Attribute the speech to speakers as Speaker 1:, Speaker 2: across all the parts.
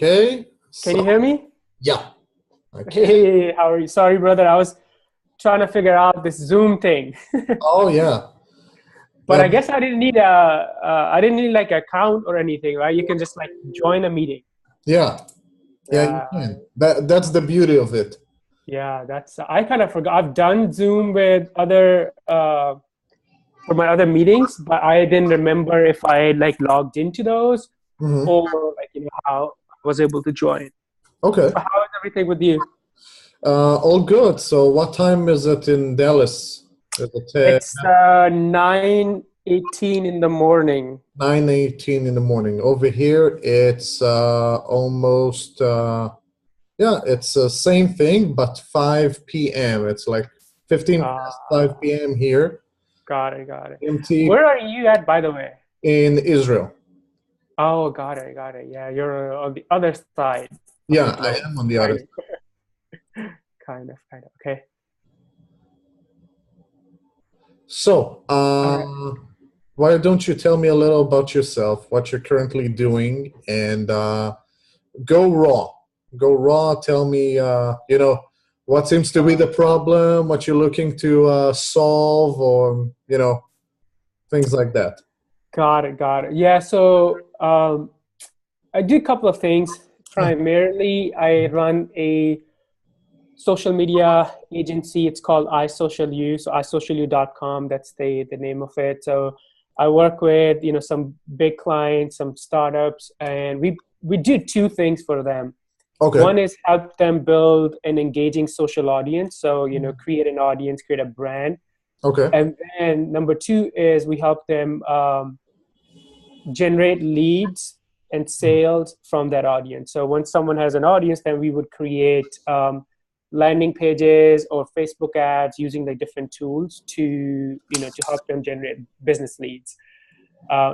Speaker 1: Okay.
Speaker 2: Can you
Speaker 1: So
Speaker 2: hear me?
Speaker 1: yeah, I can.
Speaker 2: Hey, how are you? Sorry, brother. I was trying to figure out this Zoom thing,
Speaker 1: Oh yeah.
Speaker 2: but
Speaker 1: Yeah.
Speaker 2: I guess I didn't need like account or anything, right? You can just like join a meeting.
Speaker 1: Yeah. Yeah, you
Speaker 2: Yeah,
Speaker 1: can. That's the beauty of it.
Speaker 2: yeah. I kind of forgot. I've done Zoom with other for my other meetings, but I didn't remember if I like logged into those
Speaker 1: Hmm.
Speaker 2: or like how I was able to join.
Speaker 1: Okay.
Speaker 2: So how is everything with you?
Speaker 1: All good. So what time is it in Dallas? Is it
Speaker 2: It's 9:18 in the morning.
Speaker 1: 9:18 in the morning? Over here, it's almost yeah, it's the same thing, but 5 p.m. It's like 15 past
Speaker 2: Uh,
Speaker 1: 5 p.m. here,
Speaker 2: got it, got it.
Speaker 1: MT
Speaker 2: Where are you at, by the way?
Speaker 1: in Israel.
Speaker 2: Oh, got it, got it. Yeah, you're on the other side of the
Speaker 1: Yeah, I
Speaker 2: globe,
Speaker 1: am on the other.
Speaker 2: right? Kind of. Okay.
Speaker 1: So,
Speaker 2: All right.
Speaker 1: why don't you tell me a little about yourself, what you're currently doing, and go raw. Go raw. Tell me, what seems to be the problem, what you're looking to solve, or things like that.
Speaker 2: Got it, got it. Yeah, so I do a couple of things. Primarily, I run a social media agency. It's called iSocialU. So isocialu.com. That's the name of it. So I work with some big clients, some startups, and we do two things for them.
Speaker 1: Okay.
Speaker 2: One is help them build an engaging social audience. So create an audience, create a brand,
Speaker 1: Okay.
Speaker 2: and then number two is we help them generate leads and sales from that audience. So once someone has an audience, then we would create landing pages or Facebook ads using the different tools to help them generate business leads.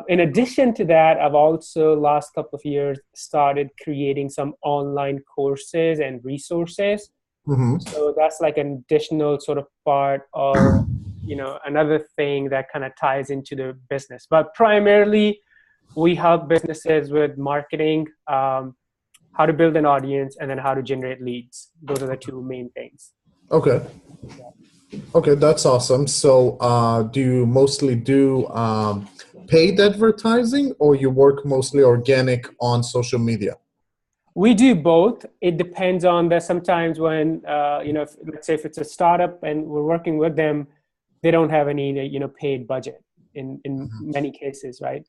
Speaker 2: In addition to that, I've also last couple of years started creating some online courses and resources.
Speaker 1: Mm-hmm.
Speaker 2: So that's like an additional sort of part or another thing that kind of ties into the business. But primarily, we help businesses with marketing, how to build an audience, and then how to generate leads. Those are the two main things.
Speaker 1: Okay. Okay, that's awesome. So, do you mostly do paid advertising, or you work mostly organic on social media?
Speaker 2: We do both. It depends on the sometimes when if, let's say if it's a startup and we're working with them, they don't have any paid budget in many cases, right?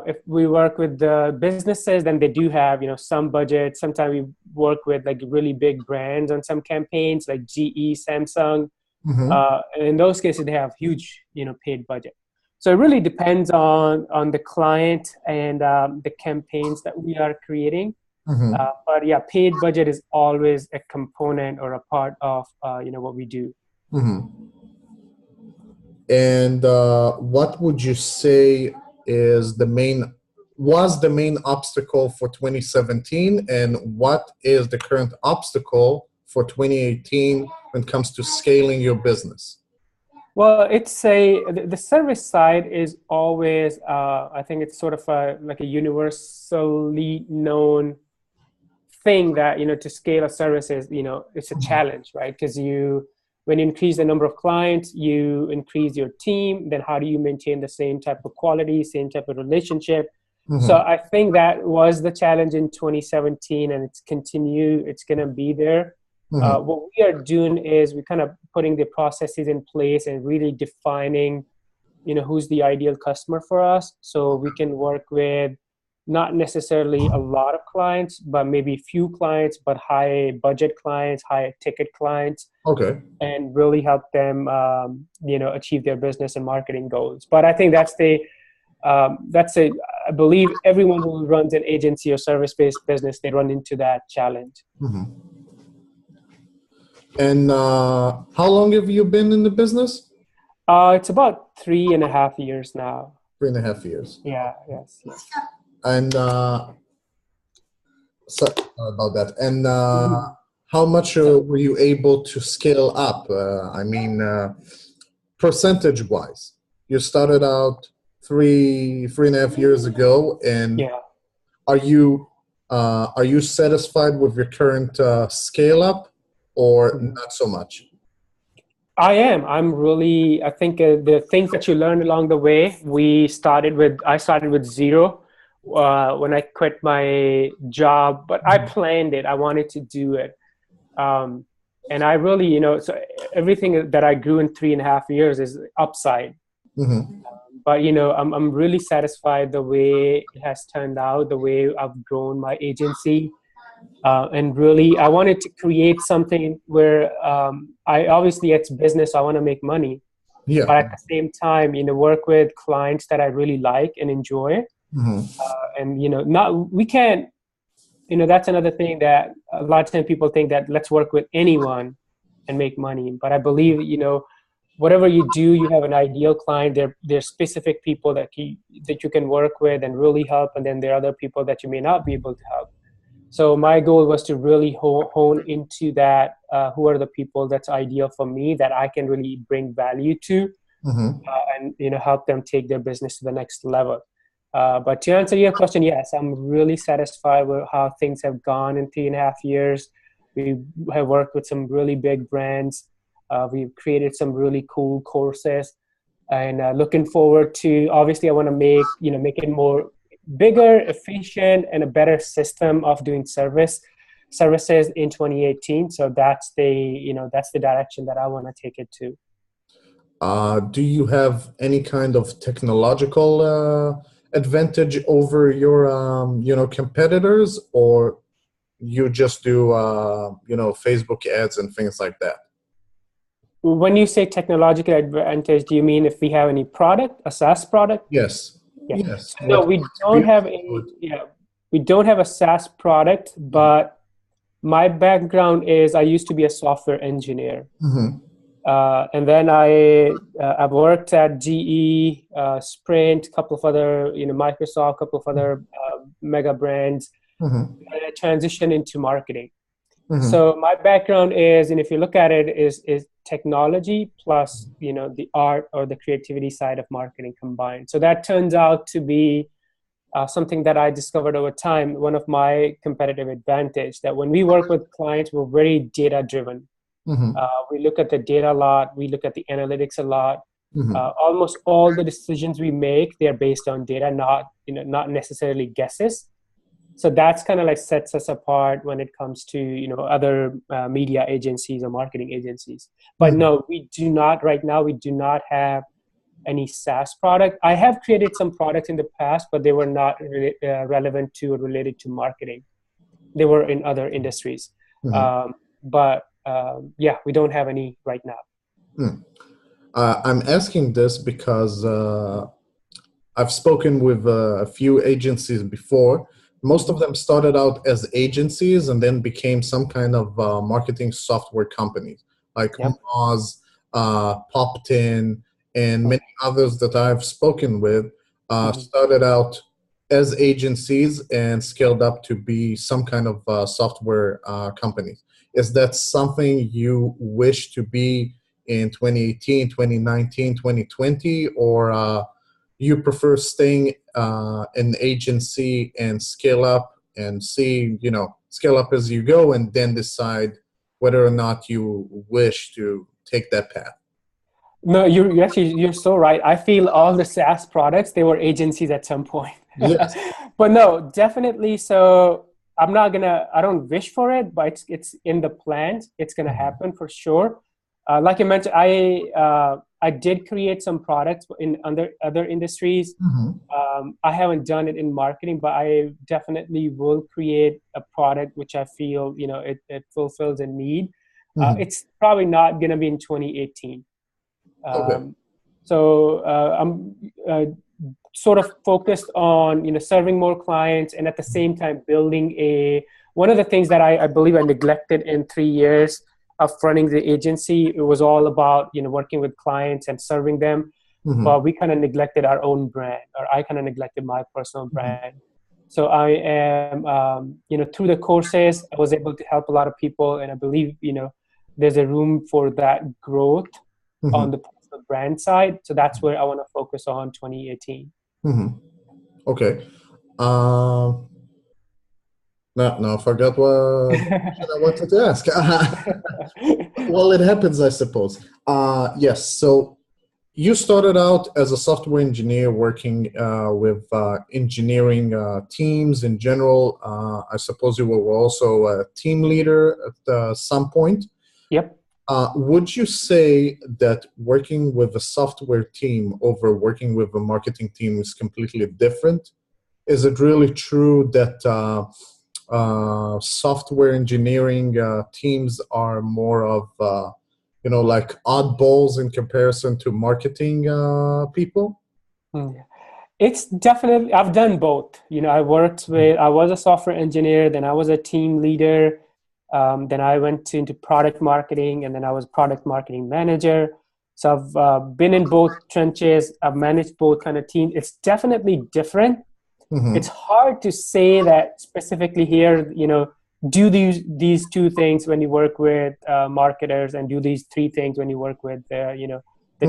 Speaker 2: If we work with the businesses, then they do have some budget. Sometimes we work with like really big brands on some campaigns, like GE, Samsung.
Speaker 1: Mm-hmm.
Speaker 2: And in those cases, they have huge paid budget. So it really depends on the client and the campaigns that we are creating.
Speaker 1: Mm-hmm.
Speaker 2: But yeah, paid budget is always a component or a part of what we do.
Speaker 1: Mm-hmm. And what would you say is was the main obstacle for 2017, and what is the current obstacle for 2018 when it comes to scaling your business?
Speaker 2: Well, the service side is always I think it's sort of like a universally known thing that to scale a service is it's a challenge, right? Because when you increase the number of clients, you increase your team. Then how do you maintain the same type of quality, same type of relationship? So
Speaker 1: Mm-hmm.
Speaker 2: I think that was the challenge in 2017, and it's going to be there.
Speaker 1: Mm-hmm.
Speaker 2: What we are doing is we kind of putting the processes in place and really defining who's the ideal customer for us, so we can work with not necessarily a lot of clients, but maybe few clients, but high budget clients, high ticket clients,
Speaker 1: Okay.
Speaker 2: and really help them achieve their business and marketing goals. But I think that's a I believe everyone who runs an agency or service-based business, they run into that challenge.
Speaker 1: Mm-hmm. And how long have you been in the business?
Speaker 2: It's about 3.5 years now.
Speaker 1: 3.5 years.
Speaker 2: Yeah, yes, yes.
Speaker 1: And sorry about that. And
Speaker 2: Mhm.
Speaker 1: how much were you able to scale up? I mean, percentage wise, you started out 3.5 years ago, and
Speaker 2: Yeah.
Speaker 1: are you? Are you satisfied with your current scale up or not so much?
Speaker 2: I am. I'm really, I think the things that you learn along the way, I started with zero when I quit my job, but I planned it. I wanted to do it. Um, and I really, so everything that I grew in 3.5 years is upside.
Speaker 1: Mm-hmm.
Speaker 2: But, I'm really satisfied the way it has turned out, the way I've grown my agency. And really, I wanted to create something where obviously it's business. So I want to make money,
Speaker 1: Yeah.
Speaker 2: but at the same time, work with clients that I really like and enjoy.
Speaker 1: Mm-hmm.
Speaker 2: And not we can't. That's another thing that a lot of times people think that let's work with anyone and make money. But I believe whatever you do, you have an ideal client. There's specific people that you can work with and really help, and then there are other people that you may not be able to help. So my goal was to really hone into that. Who are the people that's ideal for me that I can really bring value to,
Speaker 1: Mm-hmm.
Speaker 2: and help them take their business to the next level. But to answer your question, yes, I'm really satisfied with how things have gone in 3.5 years. We have worked with some really big brands. We've created some really cool courses, and looking forward to. Obviously, I want to make it more bigger, efficient, and a better system of doing services in 2018. So that's the direction that I want to take it to.
Speaker 1: Do you have any kind of technological advantage over your, competitors, or you just do, Facebook ads and things like that?
Speaker 2: When you say technological advantage, do you mean if we have any product, a SaaS product?
Speaker 1: Yes.
Speaker 2: Yeah.
Speaker 1: Yes.
Speaker 2: So no, we don't have we don't have a SaaS product, but my background is I used to be a software engineer.
Speaker 1: Mm-hmm.
Speaker 2: And then I've worked at GE, Sprint, a couple of other, Microsoft, a couple of other mega brands.
Speaker 1: Mm-hmm.
Speaker 2: And I transitioned into marketing.
Speaker 1: Mm-hmm.
Speaker 2: So my background is, and if you look at it, is technology plus the art or the creativity side of marketing combined. So that turns out to be something that I discovered over time. One of my competitive advantage that when we work with clients, we're very data driven.
Speaker 1: Mm-hmm.
Speaker 2: We look at the data a lot. We look at the analytics a lot.
Speaker 1: Mm-hmm.
Speaker 2: Almost all the decisions we make, they're based on data, not necessarily guesses. So that's kind of like sets us apart when it comes to other media agencies or marketing agencies. But no, we do not right now. We do not have any SaaS product. I have created some products in the past, but they were not relevant to or related to marketing. They were in other industries.
Speaker 1: Mm-hmm.
Speaker 2: But yeah, we don't have any right now.
Speaker 1: I'm asking this because I've spoken with a few agencies before. Most of them started out as agencies and then became some kind of marketing software companies like
Speaker 2: Yep.
Speaker 1: Moz, Poptin, and many others that I've spoken with started out as agencies and scaled up to be some kind of software companies. Is that something you wish to be in 2018, 2019, 2020, or you prefer staying in agency and scale up and scale up as you go and then decide whether or not you wish to take that path?
Speaker 2: No, you're so right. I feel all the SaaS products, they were agencies at some point.
Speaker 1: Yes.
Speaker 2: But no, definitely. So I don't wish for it, but it's in the plans. It's gonna happen for sure. Like I mentioned, I did create some products in other industries. I haven't done it in marketing, but I definitely will create a product which I feel it fulfills a need. It's probably not gonna be in 2018.
Speaker 1: Okay.
Speaker 2: So I'm sort of focused on serving more clients, and at the same time building one of the things that I believe I neglected in 3 years of running the agency. It was all about working with clients and serving them, but we kind of neglected our own brand, or I kind of neglected my personal brand. So I am through the courses I was able to help a lot of people, and I believe there's a room for that growth on the personal brand side. So that's where I want to focus on 2018.
Speaker 1: Okay. Uh, No, no, forgot what question I wanted to ask. Well, it happens, I suppose. Yes. So you started out as a software engineer working with engineering teams in general. I suppose you were also a team leader at some point.
Speaker 2: Yep.
Speaker 1: Would you say that working with a software team over working with a marketing team is completely different? Is it really true that software engineering teams are more of like oddballs in comparison to marketing people?
Speaker 2: Hmm. It's definitely, I've done both. I was a software engineer, then I was a team leader, then I went into product marketing, and then I was product marketing manager. So I've been in both trenches. I've managed both kind of teams. It's definitely different. It's
Speaker 1: Mm-hmm.
Speaker 2: hard to say that specifically here, do these two things when you work with marketers, and do these three things when you work with the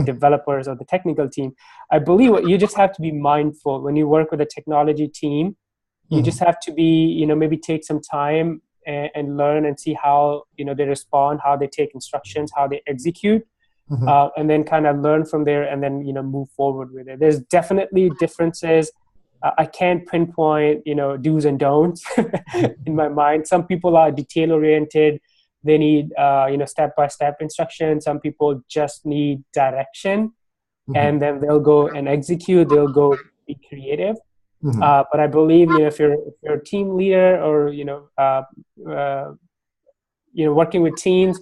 Speaker 2: developers or the technical team. I believe what you just have to be mindful when you work with a technology team. You
Speaker 1: Mm-hmm.
Speaker 2: just have to be, maybe take some time and learn and see how they respond, how they take instructions, how they execute,
Speaker 1: Mm-hmm.
Speaker 2: and then kind of learn from there, and then move forward with it. There's definitely differences. I can't pinpoint do's and don'ts in my mind. Some people are detail oriented. They need step by step instruction. Some people just need direction,
Speaker 1: Mm-hmm.
Speaker 2: and then they'll go and execute. They'll go be creative.
Speaker 1: Mm-hmm.
Speaker 2: But I believe if you're a team leader, or uh, working with teams,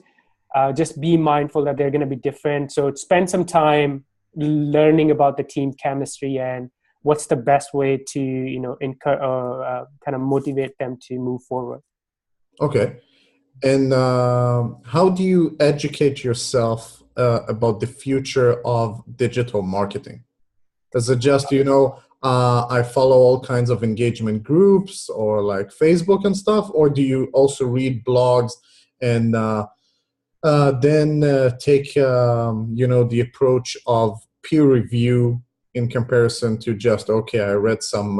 Speaker 2: just be mindful that they're going to be different. So spend some time learning about the team chemistry and what's the best way to kind of motivate them to move forward.
Speaker 1: Okay. And how do you educate yourself about the future of digital marketing? Is it just, I follow all kinds of engagement groups or like Facebook and stuff, or do you also read blogs and then take, the approach of peer review in comparison to just, okay, I read some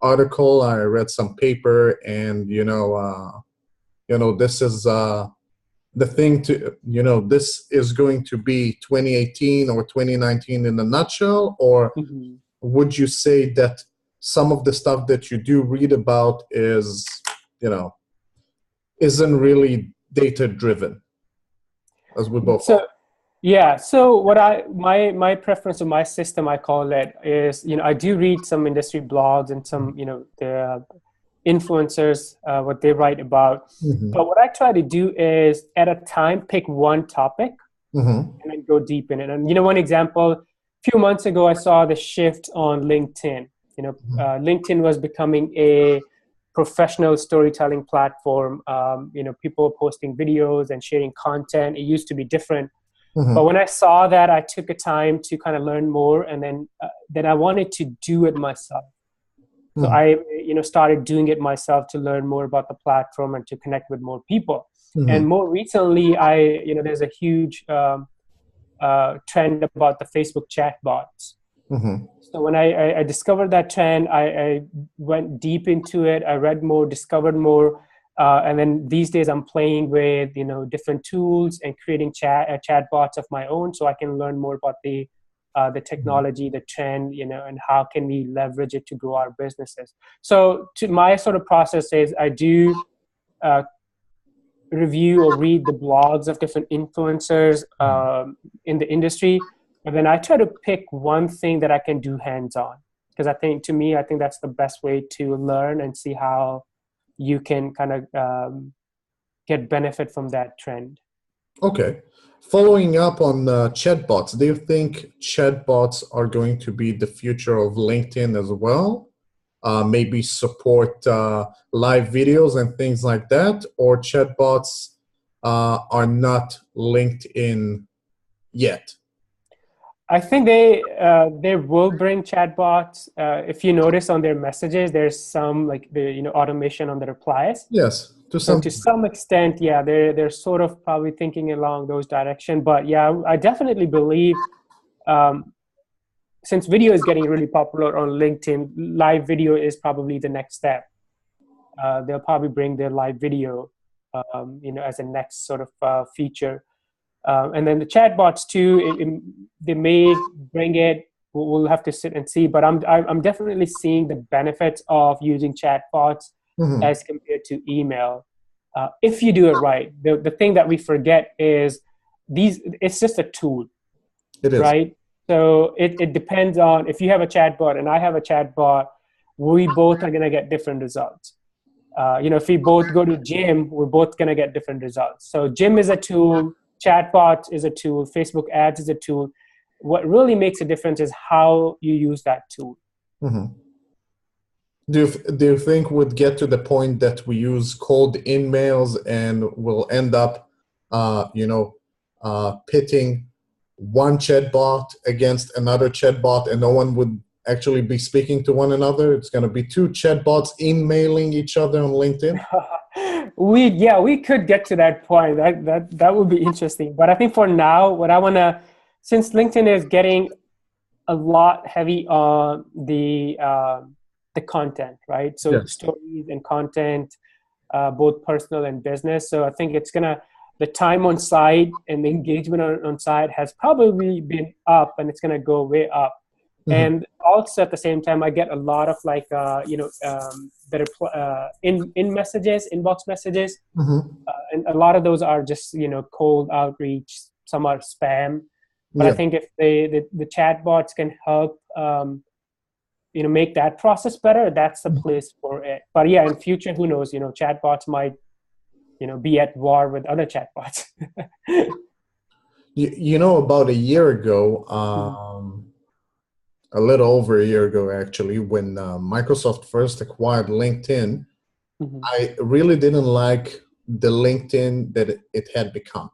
Speaker 1: article, I read some paper, and, this is the thing to, this is going to be 2018 or 2019 in a nutshell, or
Speaker 2: Mhm.
Speaker 1: would you say that some of the stuff that you do read about is, you know, isn't really data driven, as we both
Speaker 2: So
Speaker 1: are?
Speaker 2: yeah, so what my preference or my system, I call it, is I do read some industry blogs and some the influencers, what they write about.
Speaker 1: Mm-hmm.
Speaker 2: But what I try to do is at a time pick one topic
Speaker 1: Mm-hmm.
Speaker 2: and then go deep in it. And one example, a few months ago, I saw the shift on LinkedIn. LinkedIn was becoming a professional storytelling platform. People posting videos and sharing content. It used to be different. But
Speaker 1: Mm-hmm.
Speaker 2: when I saw that, I took a time to kind of learn more, and then I wanted to do it myself. So
Speaker 1: Mm-hmm.
Speaker 2: I, started doing it myself to learn more about the platform and to connect with more people. And
Speaker 1: Mm-hmm.
Speaker 2: more recently, there's a huge trend about the Facebook chatbots.
Speaker 1: Mm-hmm.
Speaker 2: So when I discovered that trend, I went deep into it. I read more, discovered more, and then these days I'm playing with different tools and creating chatbots of my own, so I can learn more about the technology, the trend, and how can we leverage it to grow our businesses. So to my sort of process is I do uh, review or read the blogs of different influencers in the industry, and then I try to pick one thing that I can do hands-on, because I think that's the best way to learn and see how you can kind of get benefit from that trend.
Speaker 1: Okay. Following up on chatbots, do you think chatbots are going to be the future of LinkedIn as well? Maybe support live videos and things like that, or chatbots are not linked in yet?
Speaker 2: I think they will bring chatbots. If you notice on their messages, there's some like the automation on the replies.
Speaker 1: Yes, to
Speaker 2: So
Speaker 1: some
Speaker 2: to
Speaker 1: degree.
Speaker 2: some extent, yeah, they're sort of probably thinking along those direction. But yeah, I definitely believe um, since video is getting really popular on LinkedIn, live video is probably the next step. they'll probably bring their live video, as a next sort of feature. And then the chatbots too, they may bring it. We'll have to sit and see. But I'm definitely seeing the benefits of using chatbots as compared to email. If you do it right, the thing that we forget is it's just a tool.
Speaker 1: It is.
Speaker 2: Right? So it depends on, if you have a chatbot and I have a chatbot, we both are going to get different results. If we both go to gym, we're both going to get different results. So gym is a tool, chatbot is a tool, Facebook ads is a tool. What really makes a difference is how you use that tool.
Speaker 1: Do you think we'd get to the point that we use cold emails and we'll end up, pitting one chatbot against another chatbot, and no one would actually be speaking to one another? It's going to be two chatbots emailing each other on LinkedIn.
Speaker 2: We could get to that point. That would be interesting. But I think for now, what I want to, since LinkedIn is getting a lot heavy on the content, right? So
Speaker 1: Yes.
Speaker 2: Stories and content, both personal and business. So I think the time on site and the engagement on site has probably been up, and it's going to go way up. And also at the same time, I get a lot of that are in messages, inbox messages, and a lot of those are just cold outreach. Some are spam, but I think if the chatbots can help, make that process better, that's the place for it. But yeah, in future, who knows? Chatbots might be at war with other chatbots.
Speaker 1: About a year ago. A little over a year ago, actually, when Microsoft first acquired LinkedIn, I really didn't like the LinkedIn that it had become.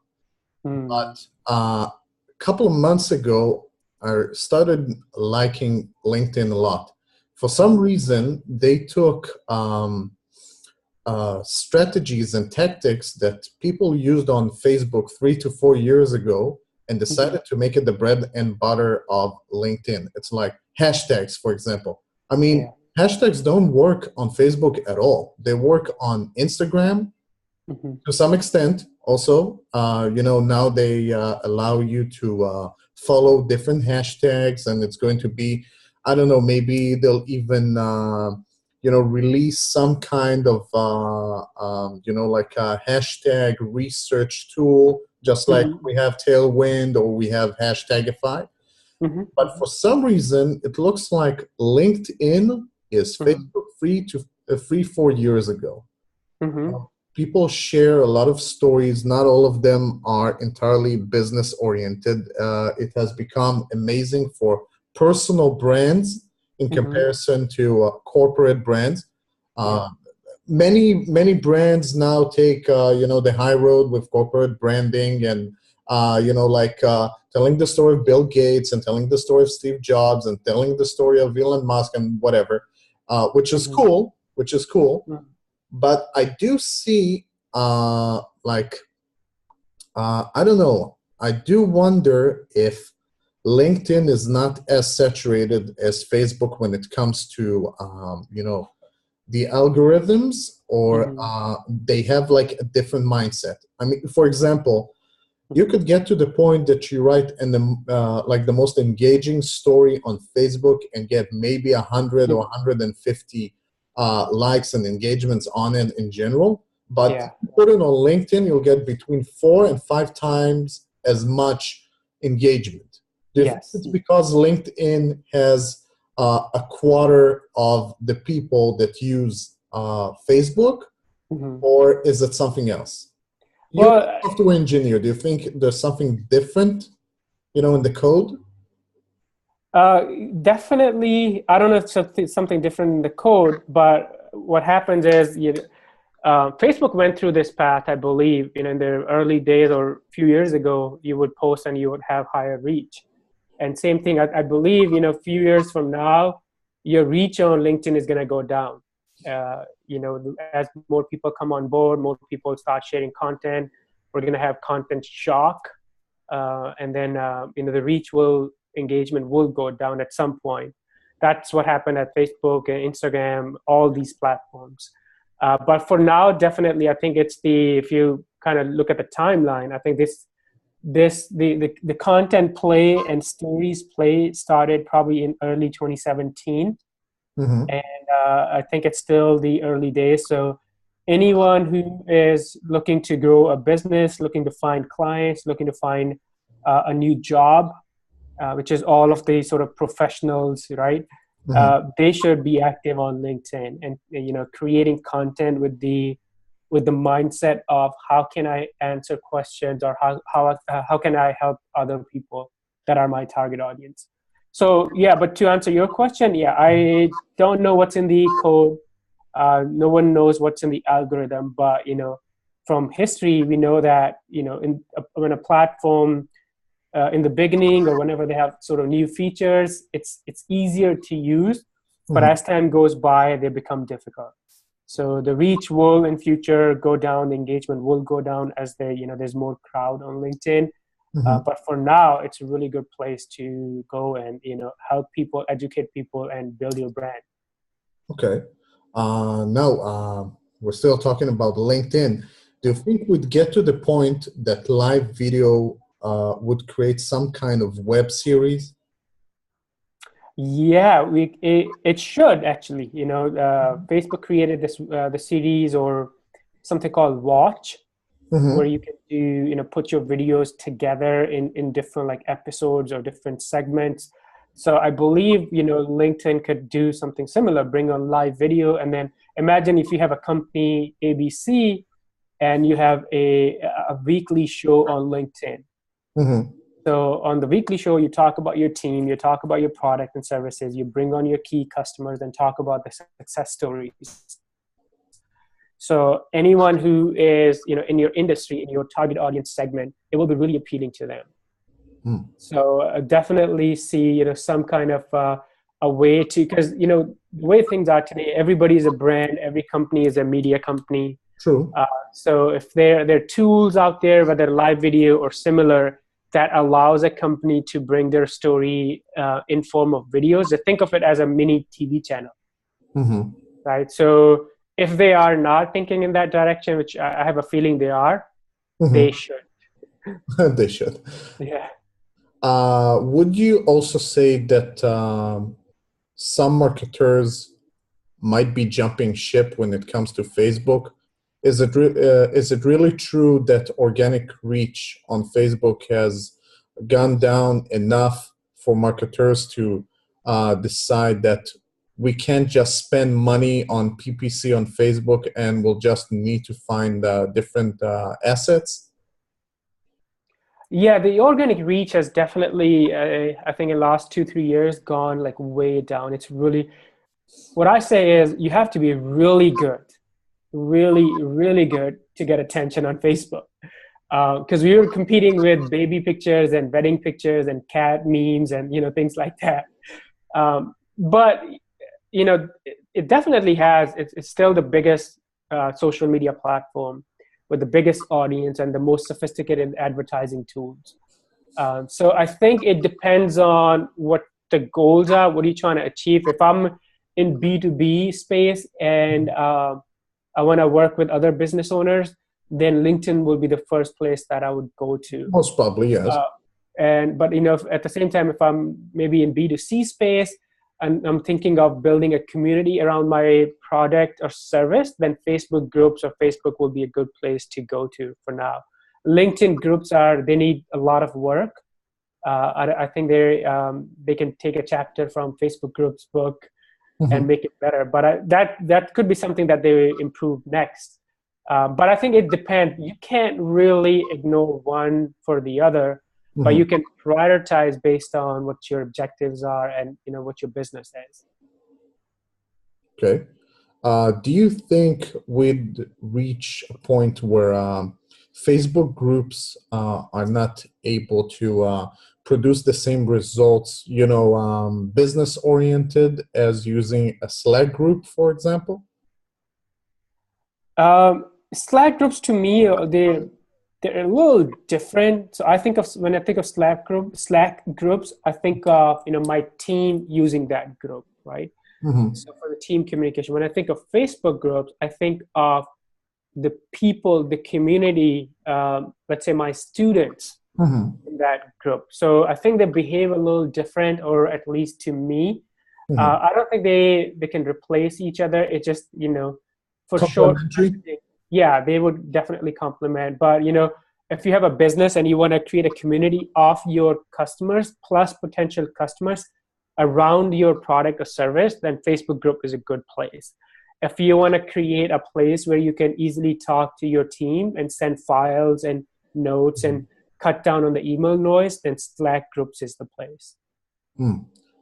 Speaker 1: But a couple of months ago, I started liking LinkedIn a lot. For some reason, they took strategies and tactics that people used on Facebook 3 to 4 years ago and decided to make it the bread and butter of LinkedIn. It's like hashtags, for example. I mean, hashtags don't work on Facebook at all. They work on Instagram to some extent. Also, now they allow you to follow different hashtags, and it's going to be, I don't know, maybe they'll even, release some kind of, like a hashtag research tool, just like we have Tailwind or we have Hashtagify. But for some reason, it looks like LinkedIn is Facebook free 4 years ago. People share a lot of stories. Not all of them are entirely business oriented. It has become amazing for personal brands in comparison to corporate brands. Many brands now take the high road with corporate branding and telling the story of Bill Gates and telling the story of Steve Jobs and telling the story of Elon Musk and whatever, which is cool. But I do see I don't know. I do wonder if LinkedIn is not as saturated as Facebook when it comes to the algorithms, or they have like a different mindset. I mean, for example, you could get to the point that you write the most engaging story on Facebook and get maybe 100 or 150 likes and engagements on it in general. But if you put it on LinkedIn, you'll get between 4 and 5 times as much engagement. Do you think it's because LinkedIn has a quarter of the people that use Facebook, or is it something else? You're a software engineer. Do you think there's something different, in the code?
Speaker 2: Definitely. I don't know if it's something different in the code, but what happens is Facebook went through this path, I believe, in the early days or a few years ago, you would post and you would have higher reach. And same thing, I believe, a few years from now, your reach on LinkedIn is going to go down. As more people come on board, more people start sharing content, we're going to have content shock. And then, the engagement will go down at some point. That's what happened at Facebook and Instagram, all these platforms. But for now, definitely, I think it's if you kind of look at the timeline, I think the content play and stories play started probably in early 2017.
Speaker 1: Mm-hmm.
Speaker 2: And I think it's still the early days. So anyone who is looking to grow a business, looking to find clients, looking to find a new job, which is all of the sort of professionals, right?
Speaker 1: Mm-hmm.
Speaker 2: They should be active on LinkedIn and creating content with the mindset of how can I answer questions, or how can I help other people that are my target audience. So yeah, but to answer your question, yeah, I don't know what's in the code. No one knows what's in the algorithm, but from history, we know that when a platform in the beginning or whenever they have sort of new features, it's easier to use, but
Speaker 1: Mm-hmm.
Speaker 2: as time goes by, they become difficult. So the reach will in future go down, the engagement will go down as there's more crowd on LinkedIn.
Speaker 1: Mm-hmm.
Speaker 2: But for now, it's a really good place to go and help people, educate people, and build your brand.
Speaker 1: Okay. Now, we're still talking about LinkedIn. Do you think we'd get to the point that live video would create some kind of web series?
Speaker 2: Yeah, it should actually. Facebook created this the series or something called Watch, where
Speaker 1: Mm-hmm.
Speaker 2: you can do put your videos together in different like episodes or different segments. So I believe LinkedIn could do something similar, bring on live video, and then imagine if you have a company ABC and you have a weekly show on LinkedIn.
Speaker 1: Mm-hmm.
Speaker 2: So on the weekly show, you talk about your team, you talk about your product and services, you bring on your key customers and talk about the success stories. So anyone who is in your industry, in your target audience segment, it will be really appealing to them.
Speaker 1: Mm.
Speaker 2: So definitely see some kind of a way to, because the way things are today, everybody is a brand, every company is a media company.
Speaker 1: True.
Speaker 2: So if there are tools out there, whether live video or similar, that allows a company to bring their story in form of videos, think of it as a mini TV channel,
Speaker 1: Mm-hmm.
Speaker 2: right? So if they are not thinking in that direction, which I have a feeling they are, they
Speaker 1: Mm-hmm.
Speaker 2: should.
Speaker 1: They should.
Speaker 2: Yeah.
Speaker 1: Would you also say that some marketers might be jumping ship when it comes to Facebook? Is it really true that organic reach on Facebook has gone down enough for marketers to decide that we can't just spend money on PPC on Facebook and we'll just need to find different assets?
Speaker 2: Yeah, the organic reach has definitely, I think in the last 2, 3 years, gone like way down. It's really, what I say is you have to be really good, really, really good to get attention on Facebook. Because we were competing with baby pictures and wedding pictures and cat memes and things like that. But it definitely has. It's still the biggest social media platform with the biggest audience and the most sophisticated advertising tools. So I think it depends on what the goals are. What are you trying to achieve? If I'm in B2B space and I want to work with other business owners, then LinkedIn will be the first place that I would go to.
Speaker 1: Most probably, yes.
Speaker 2: But at the same time, if I'm maybe in B2C space and I'm thinking of building a community around my product or service, then Facebook groups or Facebook will be a good place to go to for now. LinkedIn groups they need a lot of work. I think they can take a chapter from Facebook groups book and make it better. But that could be something that they improve next. But I think it depends. You can't really ignore one for the other, but you can prioritize based on what your objectives are and what your business is.
Speaker 1: Okay. Do you think we'd reach a point where Facebook groups are not able to produce the same results, business oriented as using a Slack group, for example?
Speaker 2: Slack groups to me, they're a little different. So when I think of Slack groups, I think of my team using that group, right?
Speaker 1: Mm-hmm.
Speaker 2: So for the team communication, when I think of Facebook groups, I think of the people, the community, let's say my students
Speaker 1: Mm-hmm.
Speaker 2: in that group. So I think they behave a little different, or at least to me.
Speaker 1: Mm-hmm.
Speaker 2: I don't think they can replace each other. It's just, for short
Speaker 1: Complementary.
Speaker 2: messaging, yeah, they would definitely complement. But, if you have a business and you want to create a community of your customers plus potential customers around your product or service, then Facebook group is a good place. If you want to create a place where you can easily talk to your team and send files and notes and cut down on the email noise, then Slack groups is the place.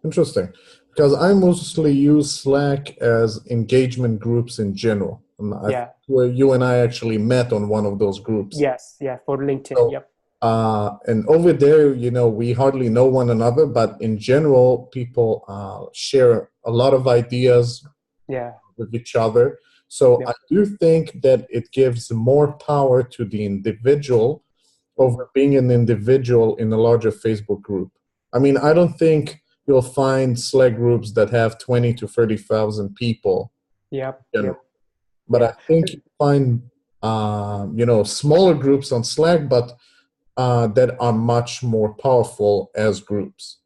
Speaker 1: Interesting. Because I mostly use Slack as engagement groups in general. And I think
Speaker 2: Yeah.
Speaker 1: where you and I actually met on one of those groups.
Speaker 2: Yes. Yeah. For LinkedIn.
Speaker 1: So,
Speaker 2: Yep.
Speaker 1: and over there, we hardly know one another, but in general, people share a lot of ideas
Speaker 2: Yeah.
Speaker 1: with each other. So
Speaker 2: Yep.
Speaker 1: I do think that it gives more power to the individual over being an individual in a larger Facebook group. I mean, I don't think you'll find Slack groups that have 20 to 30,000 people.
Speaker 2: Yep.
Speaker 1: General.
Speaker 2: Yep.
Speaker 1: But
Speaker 2: Yeah.
Speaker 1: I think you find, smaller groups on Slack, but that are much more powerful as groups.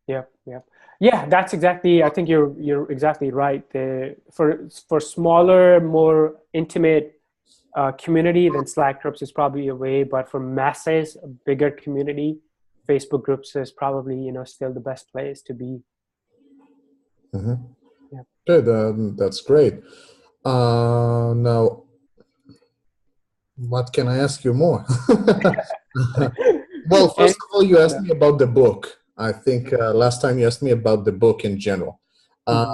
Speaker 2: Yep. Yep. Yeah, that's exactly. I think you're exactly right. For smaller, more intimate community, then Slack groups is probably a way. But for masses, a bigger community, Facebook groups is probably still the best place to be.
Speaker 1: Mm-hmm.
Speaker 2: Yeah.
Speaker 1: Good. That's great. Now, what can I ask you more? Well, first
Speaker 2: And,
Speaker 1: of all, you asked me about the book. I think last time you asked me about the book in general.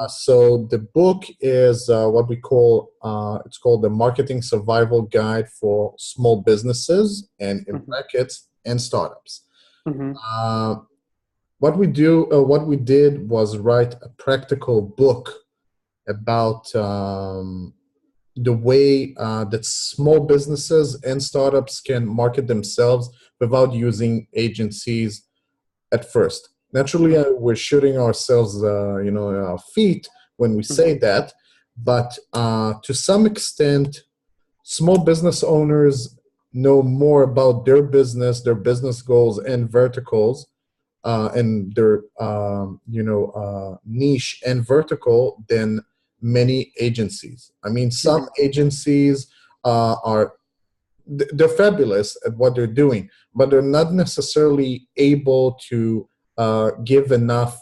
Speaker 1: So the book is what we call, it's called the Marketing Survival Guide for Small Businesses and in brackets and startups. What we did was write a practical book about the way that small businesses and startups can market themselves without using agencies at first. Naturally, we're shooting ourselves, in our feet when we say that, but to some extent, small business owners know more about their business goals and verticals, and their niche and vertical than many agencies. I mean, some agencies they're fabulous at what they're doing, but they're not necessarily able to give enough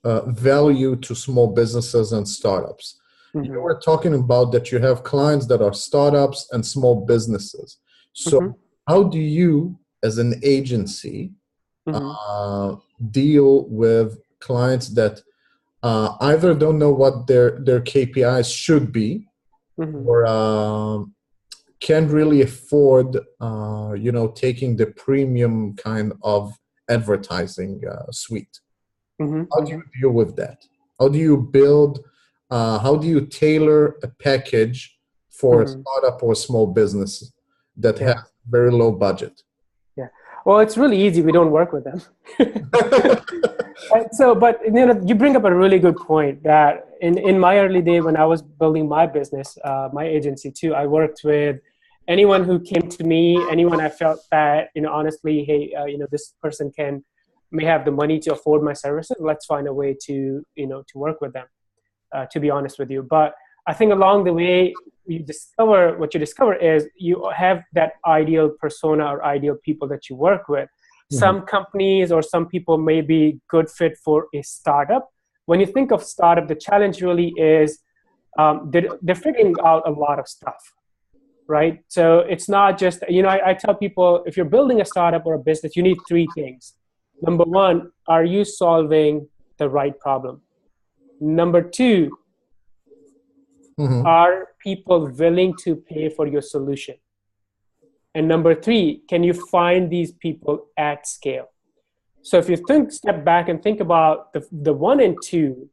Speaker 1: value to small businesses and startups. You were talking about that you have clients that are startups and small businesses. So how do you, as an agency, deal with clients that either don't know what their KPIs should be, or can't really afford, taking the premium kind of advertising suite? How do you deal with that? How do you build? How do you tailor a package for a startup or small business that has very low budget?
Speaker 2: Yeah. Well, it's really easy. We don't work with them. But you bring up a really good point that in my early day when I was building my business, my agency too, I worked with anyone who came to me, anyone I felt that, honestly, hey, this person may have the money to afford my services. Let's find a way to work with them, to be honest with you. But I think along the way, what you discover is you have that ideal persona or ideal people that you work with. Some companies or some people may be good fit for a startup. When you think of startup, the challenge really is they're figuring out a lot of stuff, right? So it's not just, I tell people, if you're building a startup or a business, you need three things. Number one, are you solving the right problem? Number two, are people willing to pay for your solution? And number three, can you find these people at scale? So if you step back and think about the one and two,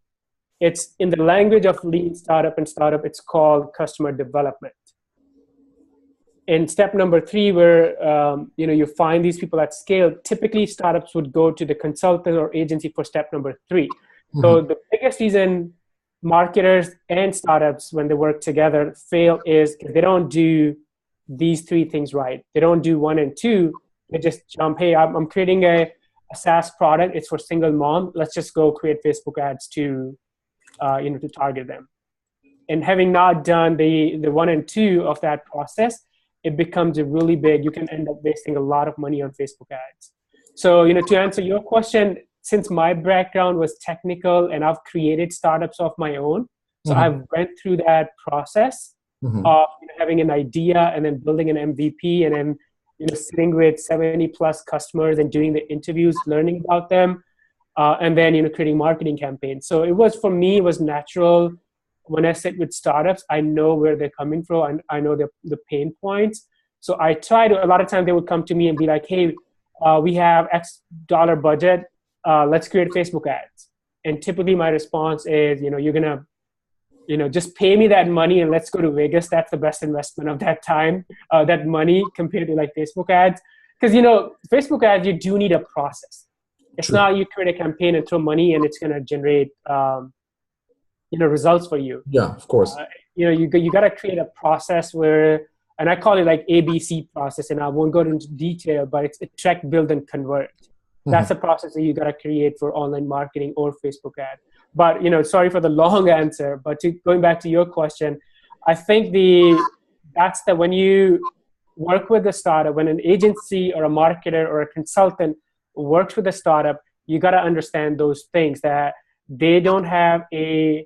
Speaker 2: it's in the language of lean startup and startup, it's called customer development. in step number 3, where you find these people at scale, typically startups would go to the consultant or agency for step number 3. So the biggest reason marketers and startups, when they work together, fail is they don't do these 3 things right. They don't do 1 and 2. They just jump, hey, I'm creating a SaaS product. It's for single mom. Let's just go create Facebook ads to target them. And having not done the 1 and 2 of that process, it becomes a really big, you can end up wasting a lot of money on Facebook ads. So, to answer your question, since my background was technical and I've created startups of my own, so I've went through that process of having an idea and then building an MVP and then sitting with 70 plus customers and doing the interviews, learning about them, and then creating marketing campaigns. So it was natural. When I sit with startups, I know where they're coming from and I know the pain points. So I try to, a lot of times they would come to me and be like, hey, we have X dollar budget. Let's create Facebook ads. And typically my response is, you're going to, just pay me that money and let's go to Vegas. That's the best investment of that time, that money compared to like Facebook ads. Because, Facebook ads, you do need a process. It's
Speaker 1: True.
Speaker 2: not you create a campaign and throw money and it's going to generate, results for you.
Speaker 1: Yeah, of course.
Speaker 2: You got to create a process where, and I call it like ABC process, and I won't go into detail, but it's attract, build, and convert. That's a process that you got to create for online marketing or Facebook ad. But, sorry for the long answer, but going back to your question, I think when you work with a startup, when an agency or a marketer or a consultant works with a startup, you got to understand those things, that they don't have a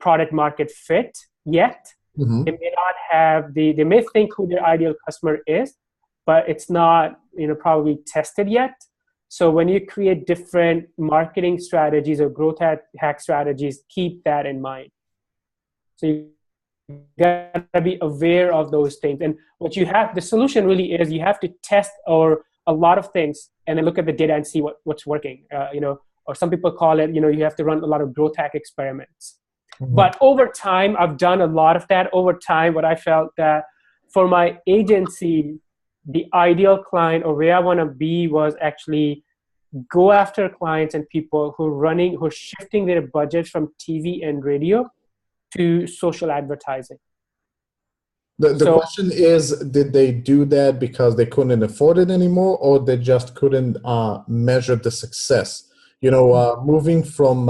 Speaker 2: product market fit yet. They may not have they may think who their ideal customer is, but it's not, probably tested yet. So when you create different marketing strategies or growth hack strategies, keep that in mind. So you gotta be aware of those things. And the solution really is, you have to test a lot of things and then look at the data and see what's working. Or some people call it, you have to run a lot of growth hack experiments. But over time, I've done a lot of that. Over time, what I felt that for my agency, the ideal client or where I want to be was actually go after clients and people who are shifting their budgets from TV and radio to social advertising.
Speaker 1: The question is, did they do that because they couldn't afford it anymore, or they just couldn't measure the success? Moving from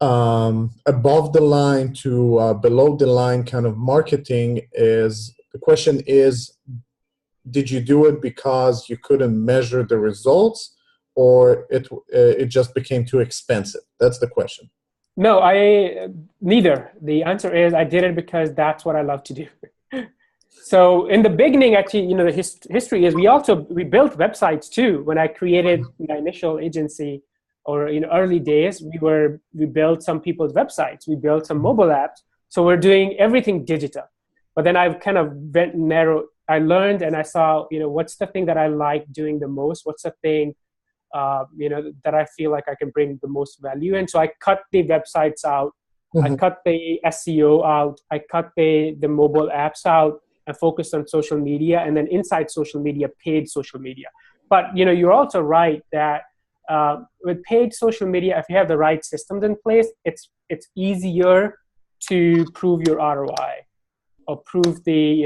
Speaker 1: above the line to below the line kind of marketing the question is, did you do it because you couldn't measure the results, or it just became too expensive? That's the question.
Speaker 2: No, neither. The answer is I did it because that's what I love to do. So in the beginning, actually, the history is we built websites too. When I created my initial agency, or in early days, we built some people's websites. We built some mobile apps. So we're doing everything digital. But then I've kind of went narrow. I learned and I saw, what's the thing that I like doing the most? What's the thing, that I feel like I can bring the most value in? So I cut the websites out. I cut the SEO out. I cut the mobile apps out and focused on social media. And then inside social media, paid social media. But, you're also right that with paid social media, if you have the right systems in place, it's easier to prove your ROI or prove the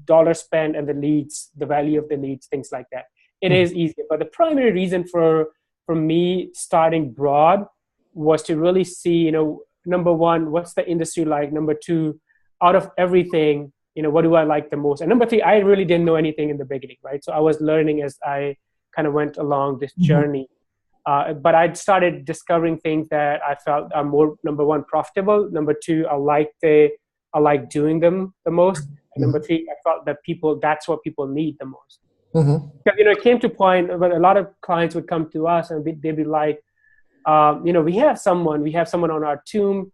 Speaker 2: dollar spent and the leads, the value of the leads, things like that. It is easier. But the primary reason for me starting broad was to really see, number one, what's the industry like? Number two, out of everything, what do I like the most? And number three, I really didn't know anything in the beginning, right? So I was learning as I kind of went along this journey. But I'd started discovering things that I felt are more, number one, profitable. Number two, I like doing them the most. And number three, I felt that that's what people need the most. Because, it came to a point where a lot of clients would come to us and they'd be like, we have someone on our team.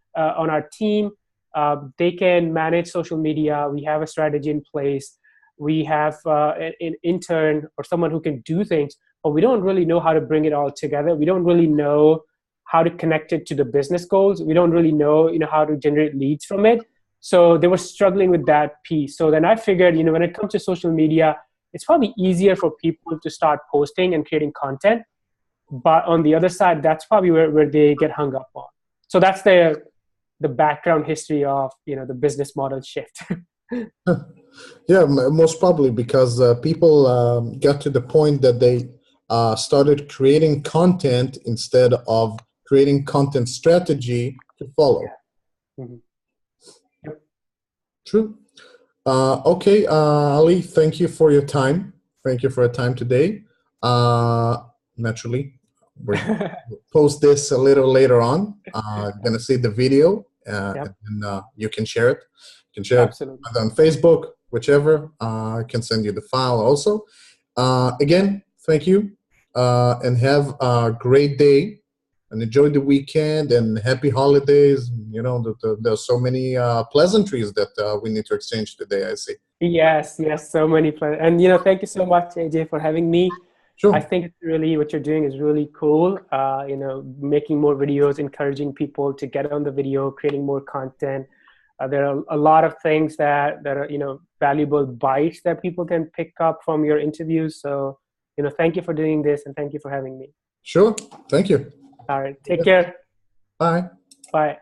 Speaker 2: They can manage social media. We have a strategy in place. We have an intern or someone who can do things, but we don't really know how to bring it all together. We don't really know how to connect it to the business goals. We don't really know, how to generate leads from it. So they were struggling with that piece. So then I figured, when it comes to social media, it's probably easier for people to start posting and creating content. But on the other side, that's probably where they get hung up on. So that's the background history of, the business model shift.
Speaker 1: Yeah, most probably because people got to the point that they started creating content instead of creating content strategy to follow.
Speaker 2: Yeah. Mm-hmm. Yep.
Speaker 1: True. Okay, Ali, thank you for your time. Thank you for your time today. Naturally, we'll post this a little later on. Gonna see the video,
Speaker 2: Yep.
Speaker 1: and you can share it. You can share
Speaker 2: Absolutely.
Speaker 1: it on Facebook, whichever. I can send you the file also. Again, thank you, and have a great day. And enjoy the weekend and happy holidays. There's so many pleasantries that we need to exchange today, I see.
Speaker 2: Yes, so many plans. And thank you so much, AJ, for having me.
Speaker 1: Sure.
Speaker 2: I think it's really, what you're doing is really cool. Making more videos, encouraging people to get on the video, creating more content. There are a lot of things that are, valuable bites that people can pick up from your interviews. So, thank you for doing this, and thank you for having me.
Speaker 1: Sure. Thank you.
Speaker 2: All right. Take care.
Speaker 1: Bye.
Speaker 2: Bye.